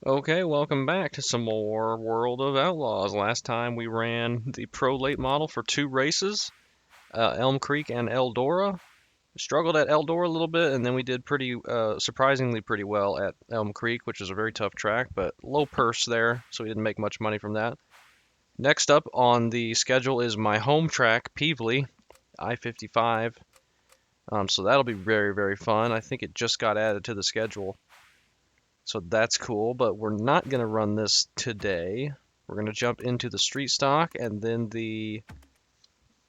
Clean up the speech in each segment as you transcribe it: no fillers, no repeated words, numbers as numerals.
Okay, welcome back to some more World of Outlaws. Last time we ran the Pro Late model for two races, Elm Creek and Eldora. Struggled at Eldora a little bit, and then we did surprisingly pretty well at Elm Creek, which is a very tough track, but low purse there, so we didn't make much money from that. Next up on the schedule is my home track, Peevely, I-55. So that'll be very, very fun. I think it just got added to the schedule. So that's cool, but we're not going to run this today. We're going to jump into the street stock and then the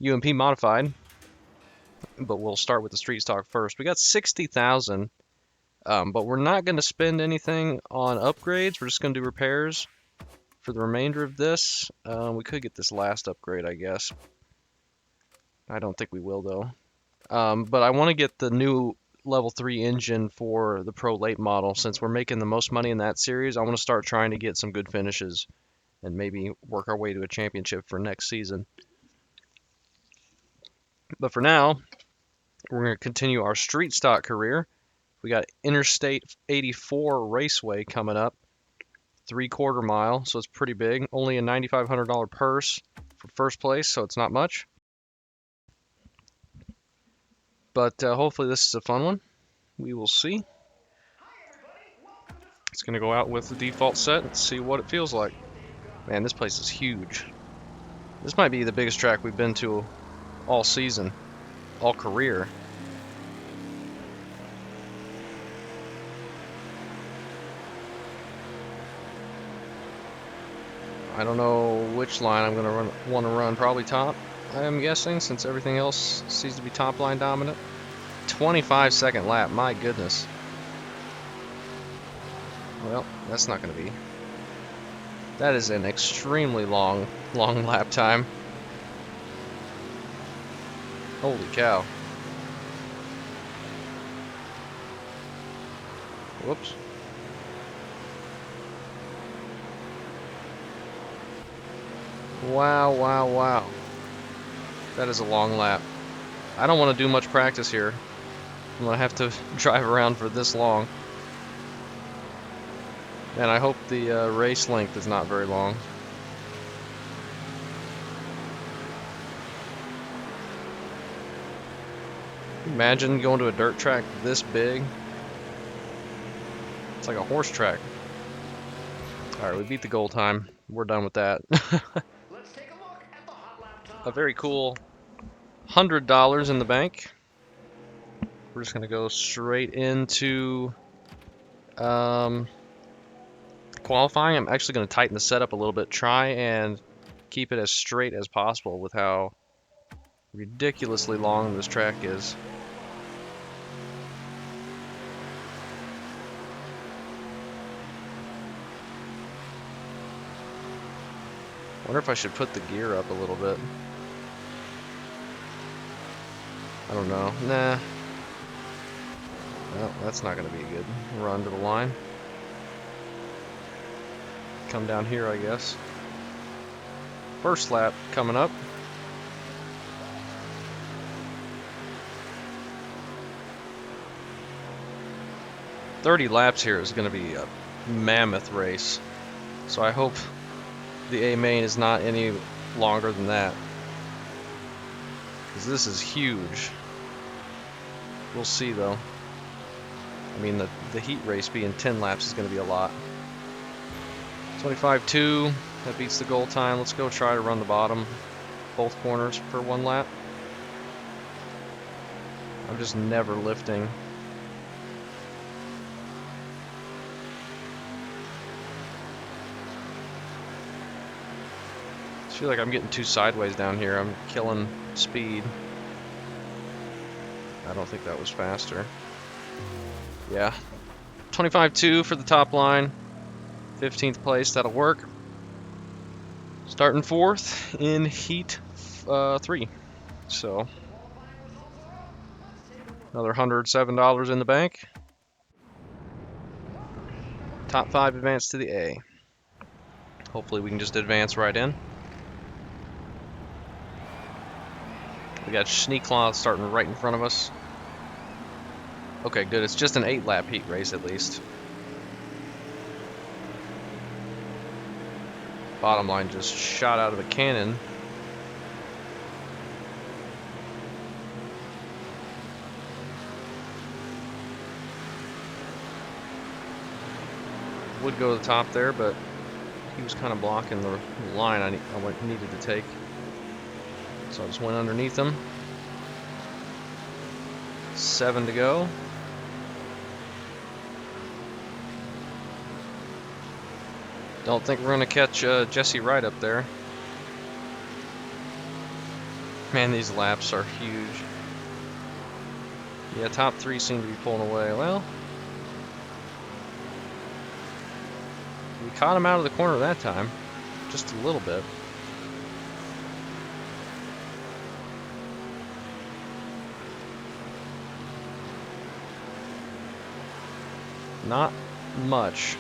UMP modified, but we'll start with the street stock first. We got 60,000, but we're not going to spend anything on upgrades. We're just going to do repairs for the remainder of this. We could get this last upgrade, I guess. I don't think we will, though. But I want to get the new level 3 engine for the Pro Late model. Since we're making the most money in that series, I want to start trying to get some good finishes and maybe work our way to a championship for next season. But for now, we're going to continue our street stock career. We got Interstate 84 Raceway coming up, 3/4 mile, so it's pretty big. Only a $9,500 purse for first place, so it's not much. But hopefully this is a fun one. We will see. It's going to go out with the default set and see what it feels like. Man, this place is huge. This might be the biggest track we've been to all season, all career. I don't know which line I'm going to want to run. Probably top, I am guessing, since everything else seems to be top line dominant. 25-second lap, my goodness. Well, that's not going to be. That is an extremely long lap time. Holy cow. Whoops. Wow, wow, wow. That is a long lap. I don't want to do much practice here. I'm going to have to drive around for this long. And I hope the race length is not very long. Imagine going to a dirt track this big. It's like a horse track. Alright, we beat the goal time. We're done with that. A very cool $100 in the bank. We're just going to go straight into qualifying. I'm actually going to tighten the setup a little bit. Try and keep it as straight as possible with how ridiculously long this track is. Wonder if I should put the gear up a little bit. I don't know. Nah. Well, that's not going to be a good run to the line. Come down here, I guess. First lap coming up. "30 laps here is going to be a mammoth race. So I hope the A main is not any longer than that. Because this is huge. We'll see though. I mean, the heat race being 10 laps is going to be a lot. 25.2, that beats the goal time. Let's go try to run the bottom, both corners for one lap. I'm just never lifting. I feel like I'm getting too sideways down here. I'm killing speed. I don't think that was faster. Yeah. 25.2 for the top line. 15th place, that'll work. Starting 4th in Heat 3. So, another $107 in the bank. Top 5 advance to the A. Hopefully we can just advance right in. We got Sneaklaw starting right in front of us. Okay, good. It's just an 8-lap heat race at least. Bottom line just shot out of a cannon. Would go to the top there, but he was kind of blocking the line I needed to take. So I just went underneath him. 7 to go. Don't think we're going to catch Jesse Wright up there. Man, these laps are huge. Yeah, top 3 seem to be pulling away. Well, we caught him out of the corner that time. Just a little bit. Not much.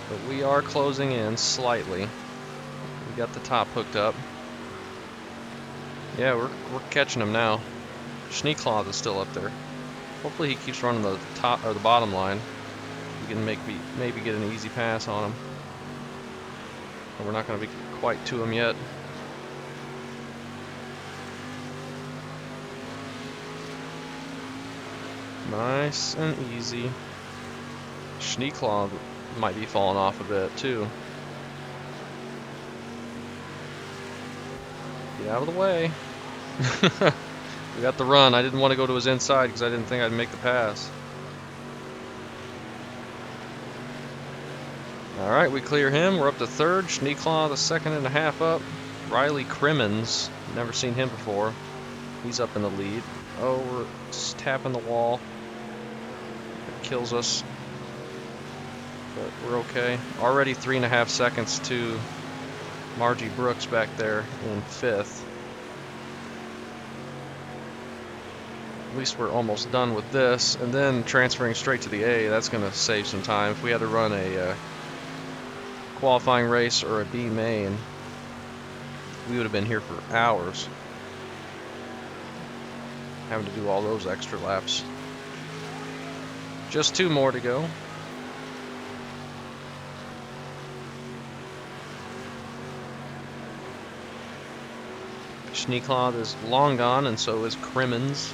But we are closing in slightly. We got the top hooked up. Yeah, we're catching him now. Schneekloth is still up there. Hopefully he keeps running the top or the bottom line. We can maybe get an easy pass on him. But we're not going to be quite to him yet. Nice and easy. Schneekloth might be falling off a bit too. Get out of the way. We got the run. I didn't want to go to his inside because I didn't think I'd make the pass. Alright, we clear him. We're up to 3rd. Schneekloth, the 2.5 up. Riley Crimmins. Never seen him before. He's up in the lead. Oh, we're just tapping the wall. It kills us. But we're okay. Already 3.5 seconds to Margie Brooks back there in 5th. At least we're almost done with this, and then transferring straight to the A, that's going to save some time. If we had to run a qualifying race or a B main, we would have been here for hours, having to do all those extra laps. Just 2 more to go. Schneekloth is long gone, and so is Crimmins.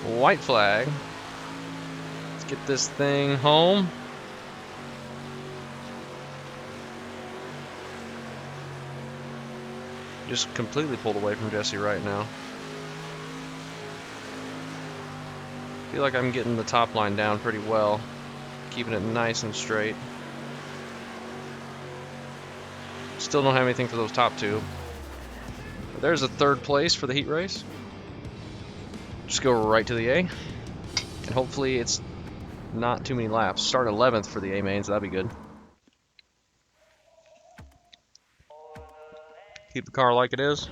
White flag. Let's get this thing home. Just completely pulled away from Jesse right now. Feel like I'm getting the top line down pretty well, keeping it nice and straight. Still don't have anything for those top 2. But there's a 3rd place for the heat race. Just go right to the A, and hopefully it's not too many laps. Start 11th for the A mains, that'd be good. Keep the car like it is.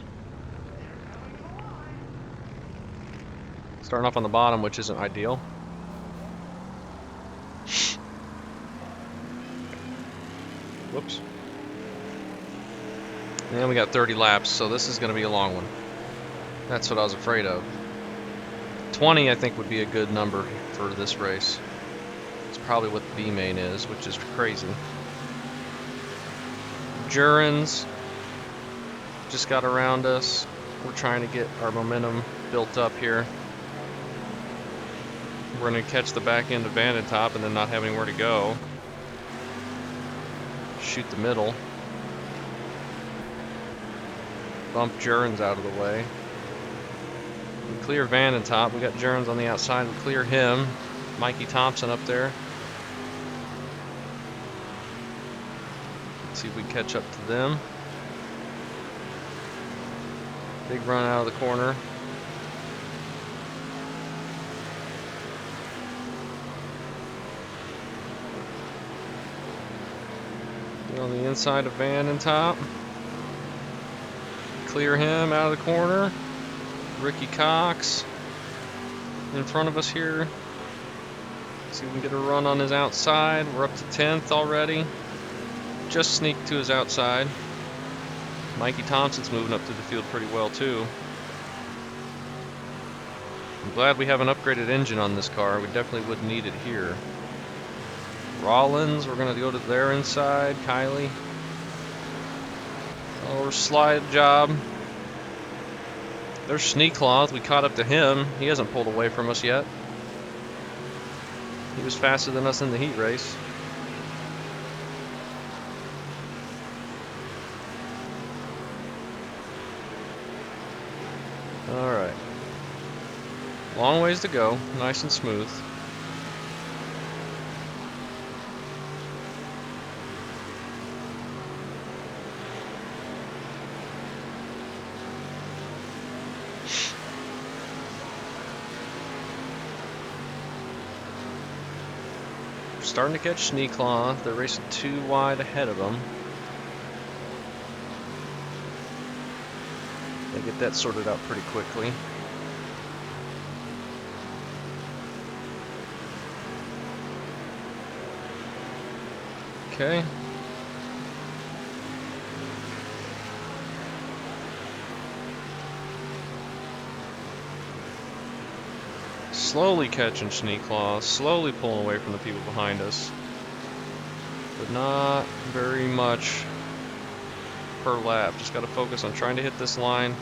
Starting off on the bottom, which isn't ideal. Whoops. And we got 30 laps, so this is going to be a long one. That's what I was afraid of. 20, I think, would be a good number for this race. It's probably what the B main is, which is crazy. Jurens just got around us. We're trying to get our momentum built up here. We're going to catch the back end of Bandit Top and then not have anywhere to go. Shoot the middle. Bump Jurens out of the way. We clear Bandit Top. We got Jurens on the outside. We clear him. Mikey Thompson up there. Let's see if we can catch up to them. Big run out of the corner. On the inside of Van and Top. Clear him out of the corner. Ricky Cox in front of us here. See if we can get a run on his outside. We're up to 10th already. Just sneaked to his outside. Mikey Thompson's moving up through the field pretty well too. I'm glad we have an upgraded engine on this car. We definitely would need it here. Rollins, we're going to go to their inside. Kylie. Oh, slide job. There's Sneakcloth. We caught up to him. He hasn't pulled away from us yet. He was faster than us in the heat race. Alright. Long ways to go. Nice and smooth. Starting to catch Sneakcloth. They're racing too wide ahead of them. They get that sorted out pretty quickly. Okay. Slowly catching Sneakclaw, slowly pulling away from the people behind us. But not very much per lap. Just got to focus on trying to hit this line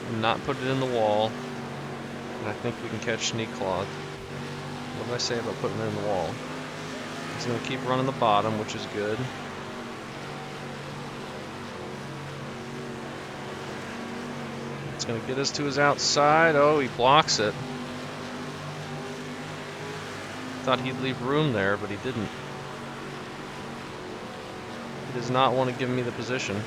and not put it in the wall. And I think we can catch Sneakclaw. What did I say about putting it in the wall? He's going to keep running the bottom, which is good. It's going to get us to his outside. Oh, he blocks it. Thought he'd leave room there, but he didn't. He does not want to give me the position.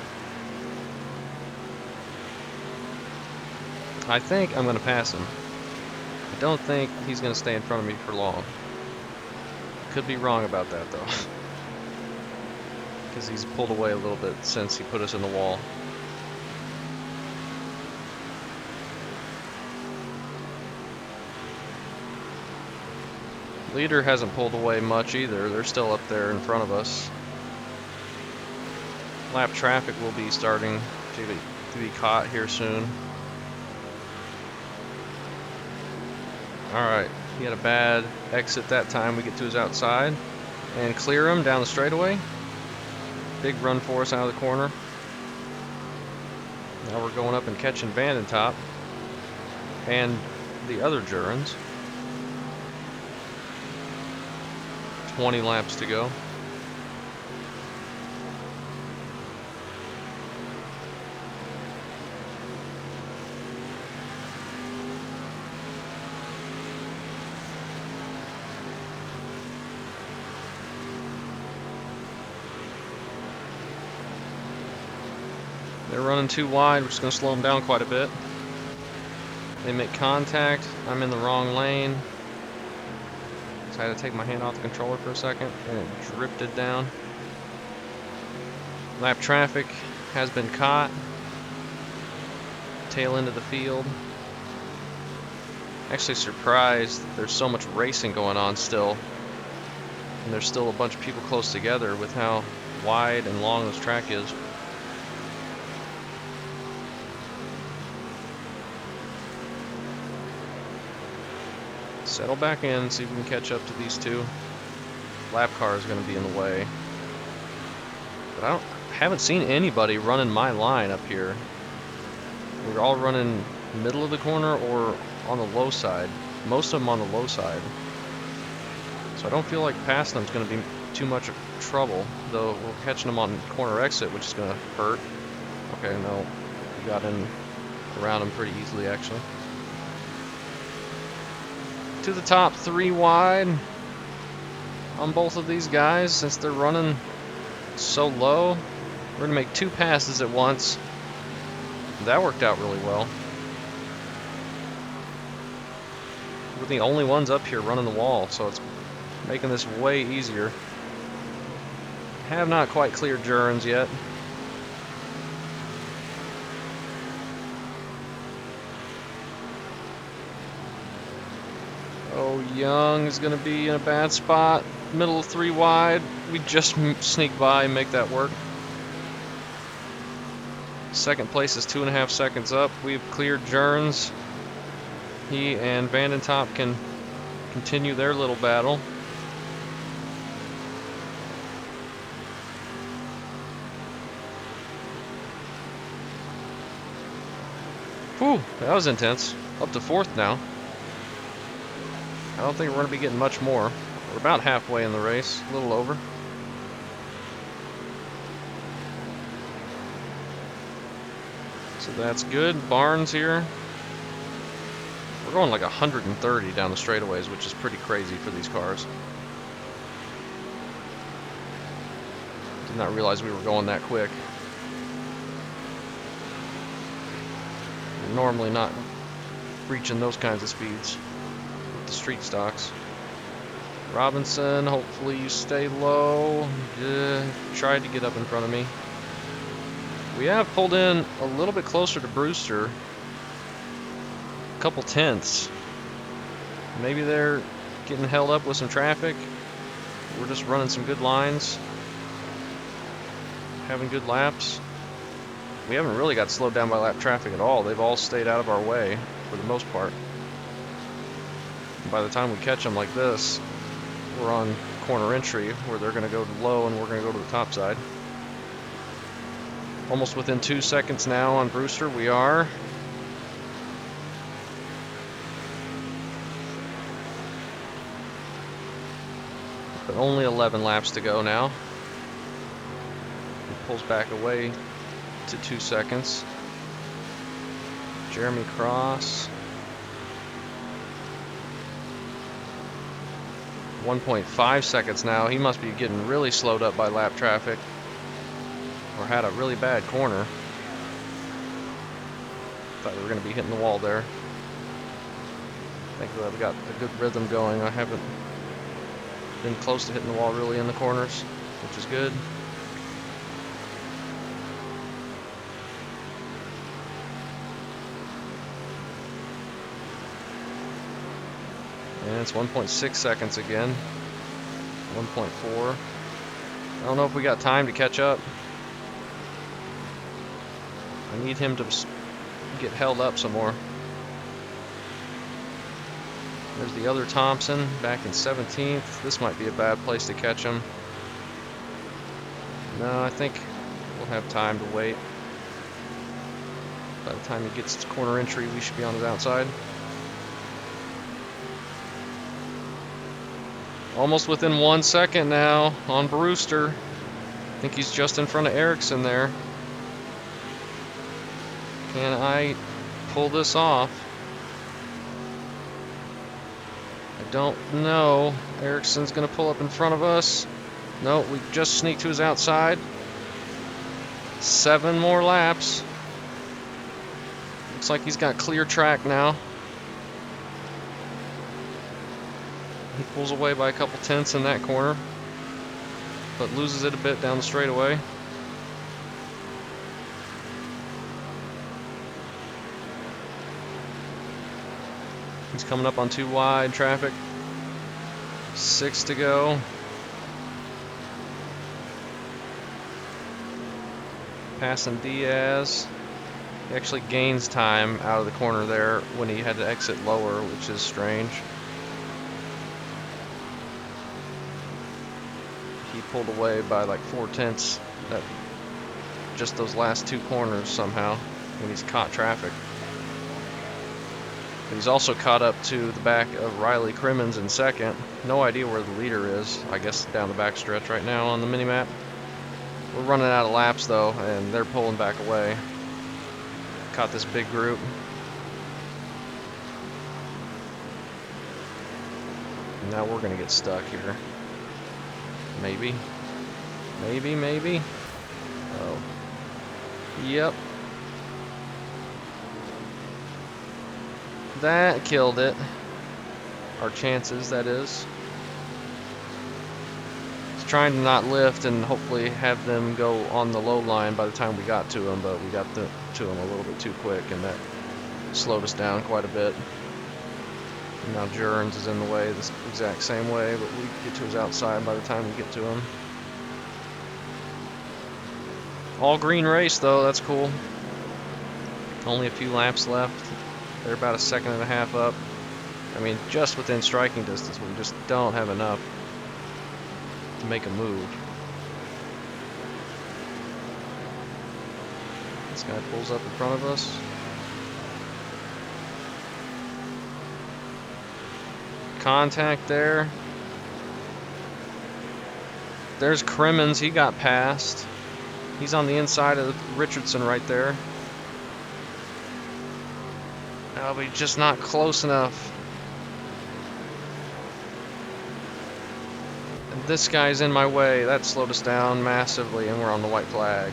I think I'm going to pass him. I don't think he's going to stay in front of me for long. Could be wrong about that, though. Because he's pulled away a little bit since he put us in the wall. Leader hasn't pulled away much either. They're still up there in front of us. Lap traffic will be starting to be caught here soon. Alright, he had a bad exit that time. We get to his outside and clear him down the straightaway. Big run for us out of the corner. Now we're going up and catching Vandentop and the other Jurans. 20 laps to go. They're running too wide, which is going to slow them down quite a bit. They make contact. I'm in the wrong lane. So I had to take my hand off the controller for a second, and it drifted down. Lap traffic has been caught. Tail end of the field. Actually surprised that there's so much racing going on still. And there's still a bunch of people close together with how wide and long this track is. Settle back in, see if we can catch up to these two. Lap car is going to be in the way. But I haven't seen anybody running my line up here. We're all running middle of the corner or on the low side. Most of them on the low side. So I don't feel like passing them is going to be too much of trouble. Though we're catching them on corner exit, which is going to hurt. Okay, no. We got in around them pretty easily, actually. To the top, 3 wide on both of these guys since they're running so low. We're going to make 2 passes at once. That worked out really well. We're the only ones up here running the wall, so it's making this way easier. Have not quite cleared Jurans yet. Oh, Young is going to be in a bad spot. Middle of 3 wide. We just sneak by and make that work. Second place is 2.5 seconds up. We've cleared Jerns. He and Vandentop can continue their little battle. Whew, that was intense. Up to 4th now. I don't think we're going to be getting much more. We're about halfway in the race, a little over. So that's good. Barnes here. We're going like 130 down the straightaways, which is pretty crazy for these cars. Did not realize we were going that quick. We're normally not reaching those kinds of speeds with the street stocks. Robinson, hopefully you stay low. Tried to get up in front of me. We have pulled in a little bit closer to Brewster. A couple tenths. Maybe they're getting held up with some traffic. We're just running some good lines. Having good laps. We haven't really got slowed down by lap traffic at all. They've all stayed out of our way for the most part. And by the time we catch them like this, we're on corner entry where they're going to go to low and we're going to go to the top side. Almost within 2 seconds now on Brewster, we are. But only 11 laps to go now. He pulls back away to 2 seconds. Jeremy Cross. 1.5 seconds now. He must be getting really slowed up by lap traffic. Or had a really bad corner. Thought we were going to be hitting the wall there. Thankfully I've got a good rhythm going. I haven't been close to hitting the wall really in the corners, which is good. And it's 1.6 seconds again. 1.4. I don't know if we got time to catch up. I need him to get held up some more. There's the other Thompson back in 17th. This might be a bad place to catch him. No, I think we'll have time to wait. By the time he gets to corner entry, we should be on his outside. Almost within 1 second now on Brewster. I think he's just in front of Ericsson there. Can I pull this off? I don't know. Ericsson's going to pull up in front of us. No, we just sneaked to his outside. 7 more laps. Looks like he's got clear track now. He pulls away by a couple tenths in that corner, but loses it a bit down the straightaway. He's coming up on 2 wide traffic. 6 to go. Passing Diaz. He actually gains time out of the corner there when he had to exit lower, which is strange. He pulled away by like 4 tenths at just those last 2 corners somehow when he's caught traffic. But he's also caught up to the back of Riley Crimmins in second. No idea where the leader is. I guess down the back stretch right now on the minimap. We're running out of laps though, and they're pulling back away. Caught this big group. Now we're gonna get stuck here. Maybe. Maybe. Oh. Yep. That killed it. Our chances, that is. Just trying to not lift and hopefully have them go on the low line by the time we got to them, but we got to them a little bit too quick, and that slowed us down quite a bit. And now Jerns is in the way the exact same way, but we get to his outside by the time we get to him. All green race though, that's cool. Only a few laps left. They're about a second and a half up. I mean, just within striking distance. We just don't have enough to make a move. This guy pulls up in front of us. Contact there. There's Crimmins. He got past. He's on the inside of Richardson right there. Oh, but he's just not close enough. And this guy's in my way. That slowed us down massively, and we're on the white flag.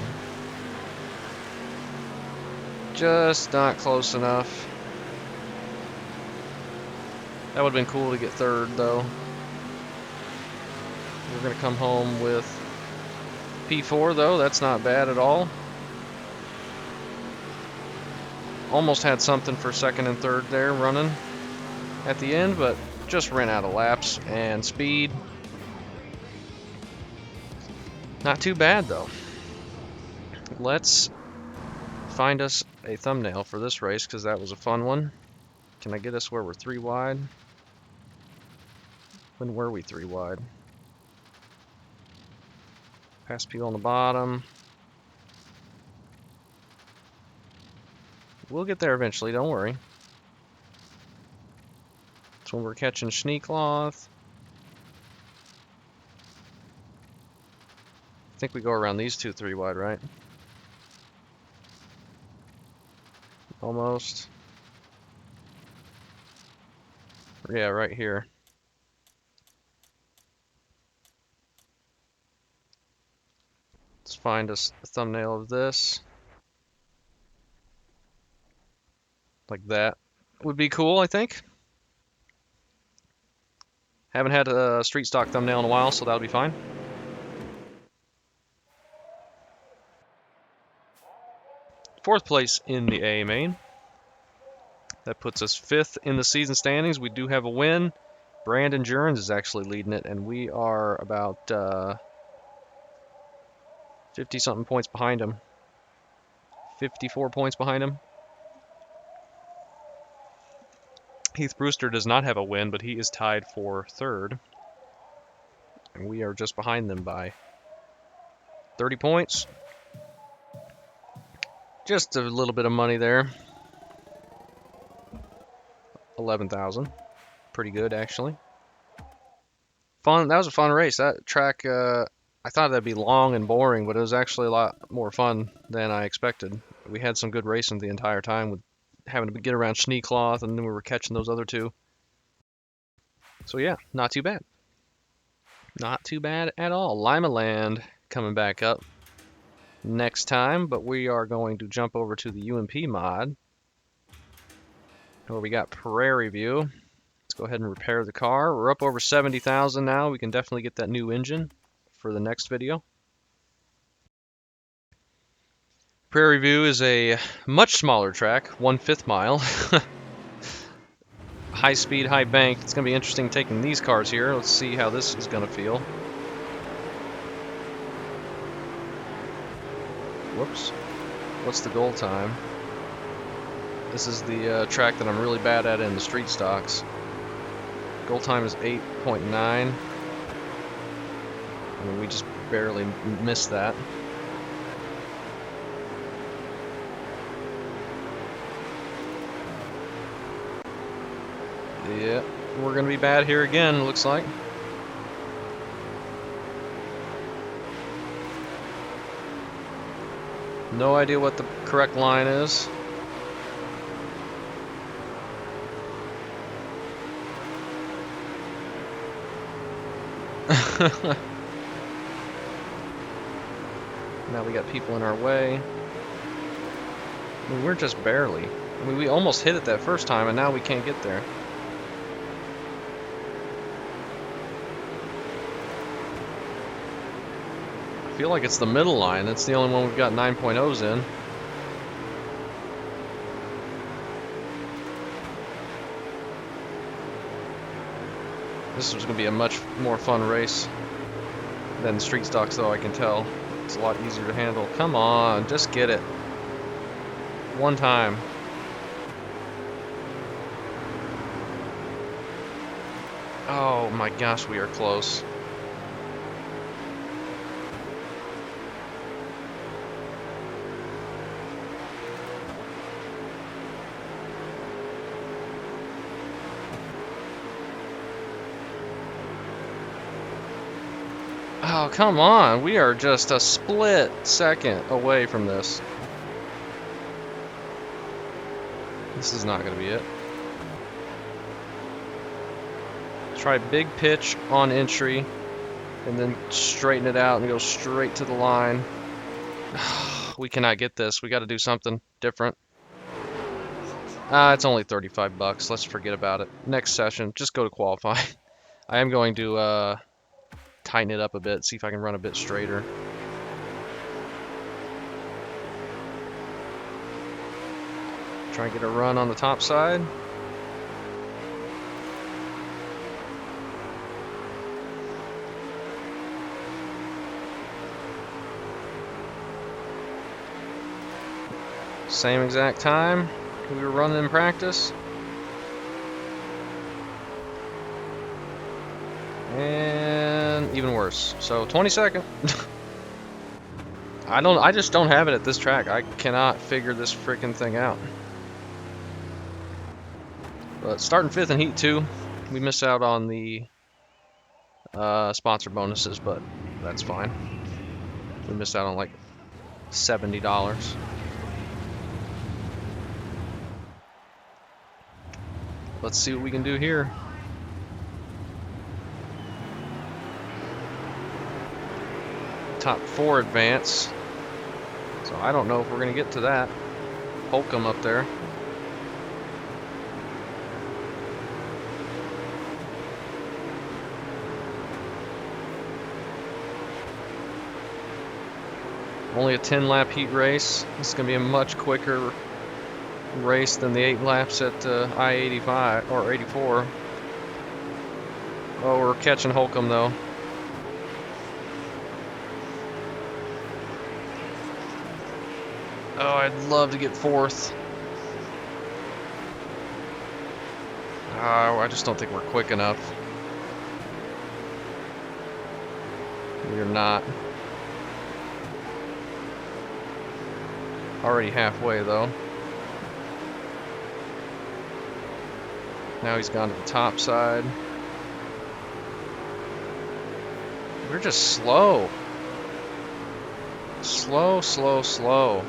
Just not close enough. That would have been cool to get third, though. We're going to come home with P4, though. That's not bad at all. Almost had something for second and third there running at the end, but just ran out of laps and speed. Not too bad, though. Let's find us a thumbnail for this race, because that was a fun one. Can I get us where we're 3 wide? When were we 3 wide? Past people on the bottom. We'll get there eventually, don't worry. That's when we're catching Schneekloth. I think we go around these 2 3 wide, right? Almost. Yeah, right here. Let's find us a thumbnail of this. Like that would be cool, I think. Haven't had a street stock thumbnail in a while, so that'll be fine. Fourth place in the A main. That puts us 5th in the season standings. We do have a win. Brandon Jurens is actually leading it, and we are about 50-something points behind him. 54 points behind him. Heath Brewster does not have a win, but he is tied for 3rd. And we are just behind them by 30 points. Just a little bit of money there. 11,000. Pretty good, actually. Fun. That was a fun race. That track, I thought that'd be long and boring, but it was actually a lot more fun than I expected. We had some good racing the entire time with having to get around Schneekloth, and then we were catching those other 2. So yeah, not too bad. Not too bad at all. Lima Land coming back up next time, but we are going to jump over to the UMP mod, where we got Prairie View. Let's go ahead and repair the car. We're up over 70,000 now. We can definitely get that new engine for the next video. Prairie View is a much smaller track, 1/5 mile. High speed, high bank. It's going to be interesting taking these cars here. Let's see how this is going to feel. Whoops. What's the goal time? This is the track that I'm really bad at in the street stocks. Goal time is 8.9. I mean, we just barely missed that. Yeah, we're going to be bad here again, it looks like. No idea what the correct line is. Now we got people in our way. I mean, we're just barely. I mean, we almost hit it that first time, and now we can't get there. I feel like it's the middle line. That's the only one we've got 9.0s in. This is going to be a much more fun race than street stocks, though, I can tell. It's a lot easier to handle. Come on, just get it. One time. Oh my gosh, we are close. Oh, come on. We are just a split second away from this. This is not going to be it. Try big pitch on entry, and then straighten it out and go straight to the line. We cannot get this. We got to do something different. It's only 35 bucks. Let's forget about it. Next session, just go to qualify. I am going to tighten it up a bit, see if I can run a bit straighter. Try and get a run on the top side. Same exact time we were running in practice. And even worse. So 22nd. I just don't have it at this track. I cannot figure this freaking thing out. But starting 5th in Heat 2, we missed out on the sponsor bonuses, but that's fine. We missed out on like $70. Let's see what we can do here. Top 4 advance. So I don't know if we're going to get to that. Holcomb up there. Only a 10-lap heat race. This is going to be a much quicker race than the 8 laps at I-85 or 84. Oh, we're catching Holcomb though. Oh, I'd love to get 4th. I just don't think we're quick enough. We're not. Already halfway though. Now he's gone to the top side. We're just slow. Slow, slow, slow.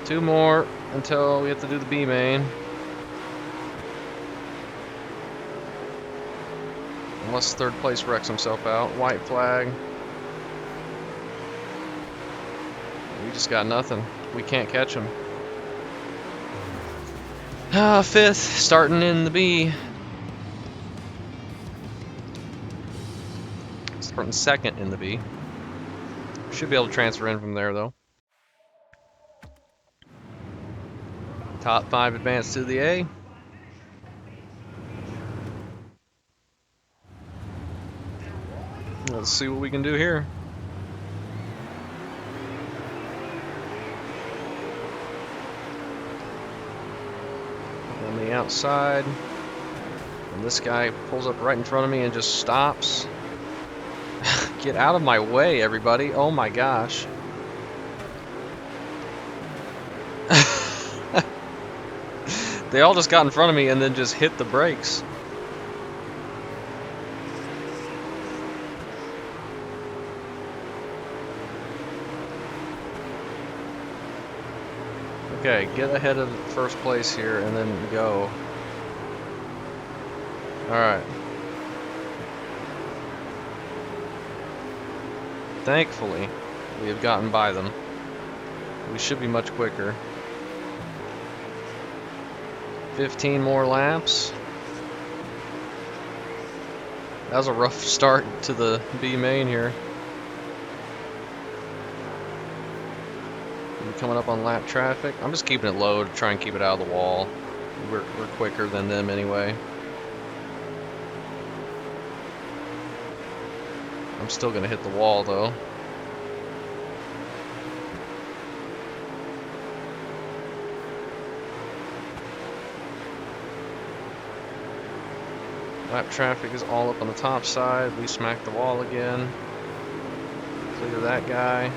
Two more until we have to do the B main. Unless 3rd place wrecks himself out. White flag. We just got nothing. We can't catch him. 5th, starting in the B. Starting 2nd in the B. Should be able to transfer in from there though. Top 5 advance to the A. Let's see what we can do here. On the outside. And this guy pulls up right in front of me and just stops. Get out of my way, everybody. Oh my gosh. They all just got in front of me and then just hit the brakes. Okay, get ahead of first place here and then go. Alright. Thankfully, we have gotten by them. We should be much quicker. 15 more laps. That was a rough start to the B main here. We're coming up on lap traffic. I'm just keeping it low to try and keep it out of the wall. We're quicker than them anyway. I'm still gonna hit the wall though. Lap traffic is all up on the top side. We smack the wall again. Clear that guy.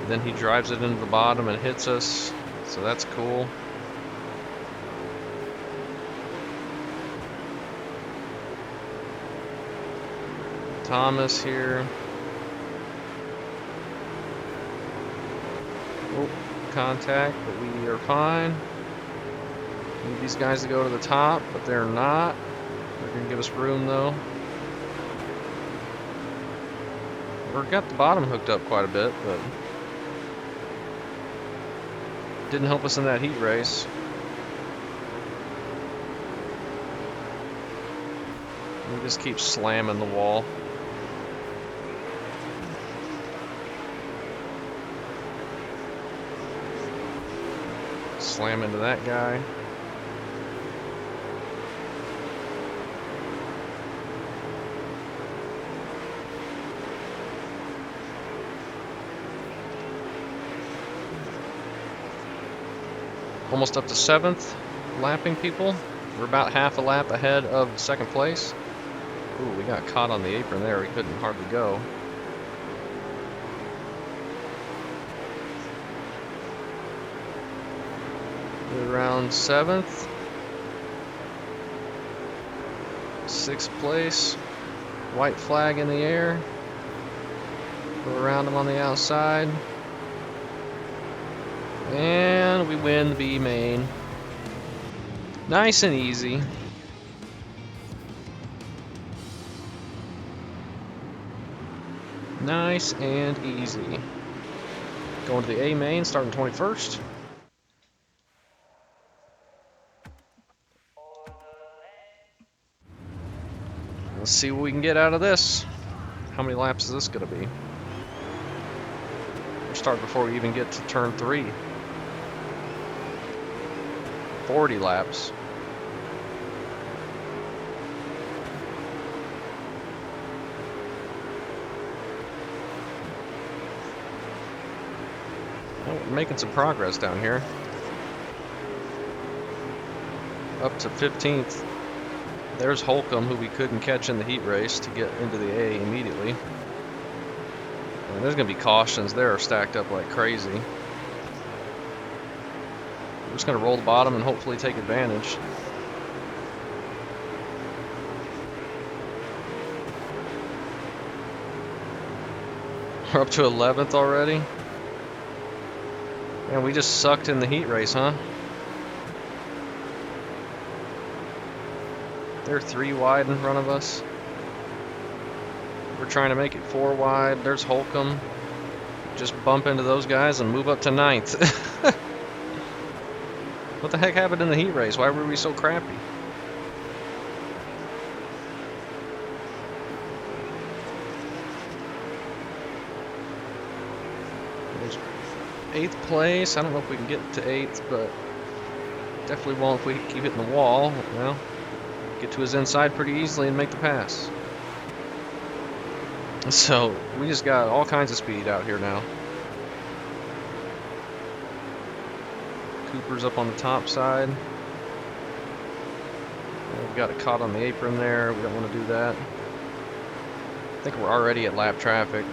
Then he drives it into the bottom and hits us. So that's cool. Thomas here. Oh, contact, but we are fine. Need these guys to go to the top, but they're not. They're gonna give us room though. We've got the bottom hooked up quite a bit, but didn't help us in that heat race. We just keep slamming the wall. Slam into that guy. Almost up to 7th, lapping people. We're about half a lap ahead of 2nd place. Ooh, we got caught on the apron there. We couldn't hardly go. We're around 7th. 6th place. White flag in the air. Go around them on the outside. And we win the B main. Nice and easy. Nice and easy. Going to the A main, starting 21st. Let's see what we can get out of this. How many laps is this going to be? We're starting before we even get to turn 3. 40 laps. Well, we're making some progress down here. Up to 15th. There's Holcomb, who we couldn't catch in the heat race, to get into the A immediately. And there's going to be cautions. They are stacked up like crazy. We're just going to roll the bottom and hopefully take advantage. We're up to 11th already. Man, we just sucked in the heat race, huh? They're 3 wide in front of us. We're trying to make it 4 wide. There's Holcomb. Just bump into those guys and move up to 9th. What the heck happened in the heat race? Why were we so crappy? There's 8th place. I don't know if we can get to 8th, but definitely won't if we keep hitting the wall. Well, get to his inside pretty easily and make the pass. So we just got all kinds of speed out here now. Cooper's up on the top side. We've got it caught on the apron there. We don't want to do that. I think we're already at lap traffic.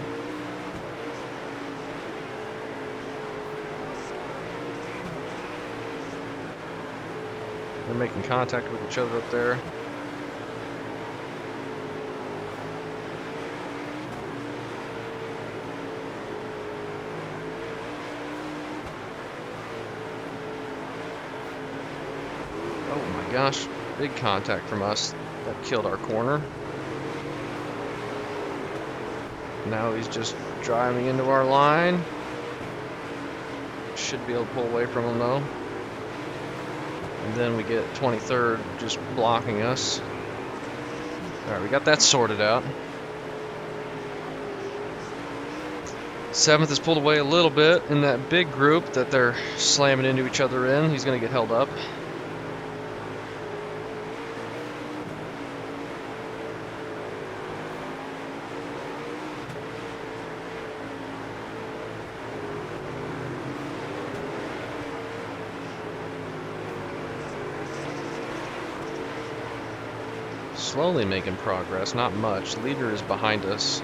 They're making contact with each other up there. Gosh, big contact from us. That killed our corner. Now he's just driving into our line. Should be able to pull away from him though. And then we get 23rd just blocking us. Alright, we got that sorted out. 7th is pulled away a little bit in that big group that they're slamming into each other in. He's going to get held up. slowly making progress, not much. Leader is behind us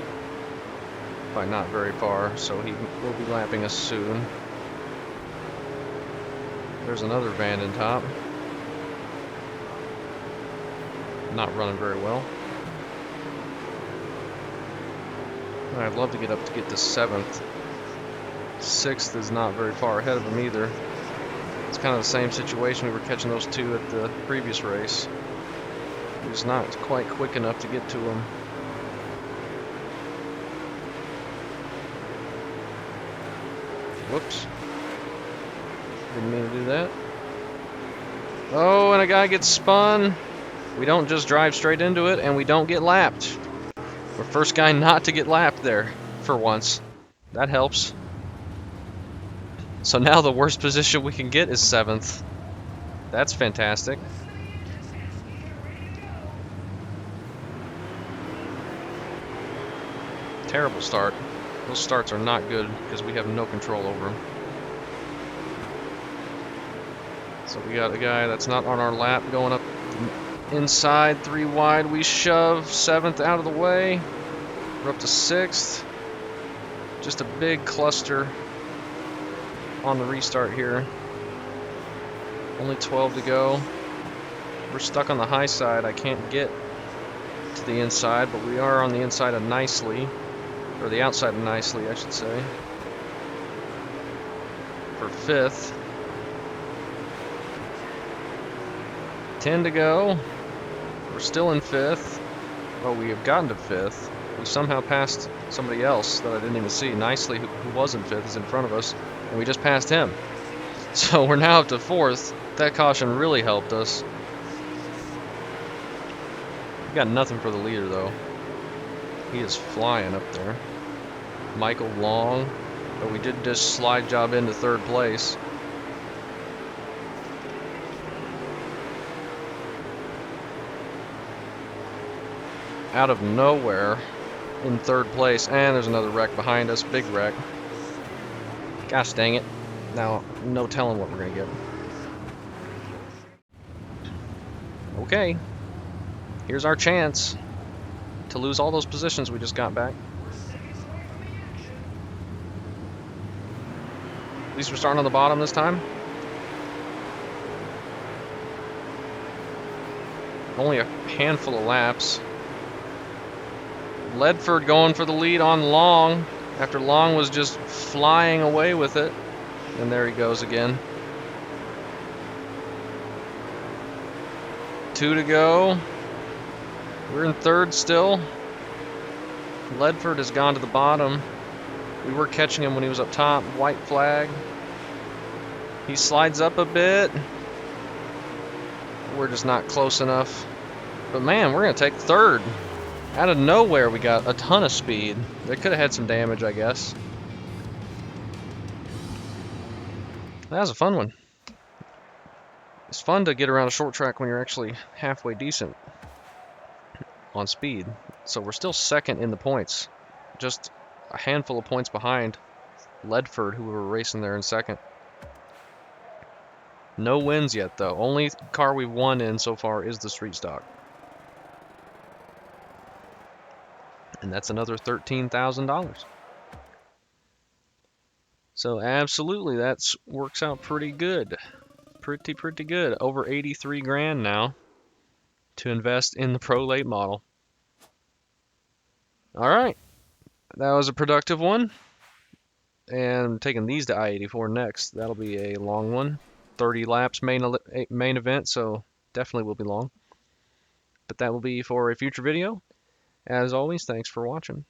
by not very far, so he will be lapping us soon. There's another van in top. Not running very well. I'd love to get up to get to 7th. 6th is not very far ahead of him either. It's kind of the same situation. We were catching those two at the previous race. He was not quite quick enough to get to him. Whoops. Didn't mean to do that. Oh, and a guy gets spun. We don't just drive straight into it, and we don't get lapped. We're first guy not to get lapped there, for once. That helps. So now the worst position we can get is 7th. That's fantastic. Terrible start. Those starts are not good because we have no control over them. So we got a guy that's not on our lap going up inside, 3 wide. We shove 7th out of the way. We're up to 6th. Just a big cluster on the restart here. Only 12 to go. We're stuck on the high side. I can't get to the inside, but we are on the inside of nicely. Or the outside of nicely, I should say. For 5th. 10 to go. We're still in 5th. Oh, we have gotten to 5th. We somehow passed somebody else that I didn't even see. Nicely, who was in 5th, is in front of us. And we just passed him. So we're now up to 4th. That caution really helped us. We got nothing for the leader, though. He is flying up there. Michael Long. But we did just slide job into 3rd place. Out of nowhere in 3rd place. And there's another wreck behind us. Big wreck. Gosh dang it. Now, no telling what we're going to get. Okay. Here's our chance to lose all those positions we just got back. At least we're starting on the bottom this time. Only a handful of laps. Ledford going for the lead on Long after Long was just flying away with it. And there he goes again. 2 to go. We're in 3rd still. Ledford has gone to the bottom. We were catching him when he was up top. White flag. He slides up a bit. We're just not close enough. But man, we're going to take 3rd. Out of nowhere, we got a ton of speed. They could have had some damage, I guess. That was a fun one. It's fun to get around a short track when you're actually halfway decent on speed. So we're still 2nd in the points. Just a handful of points behind Ledford, who were racing there in 2nd. No wins yet, though. Only car we've won in so far is the street stock. And that's another $13,000. So absolutely, that works out pretty good. Pretty good. Over 83 grand now to invest in the Pro Late model. All right, that was a productive one. And taking these to I-84 next. That'll be a long one. 30 laps main event, so definitely will be long. But that will be for a future video. As always, thanks for watching.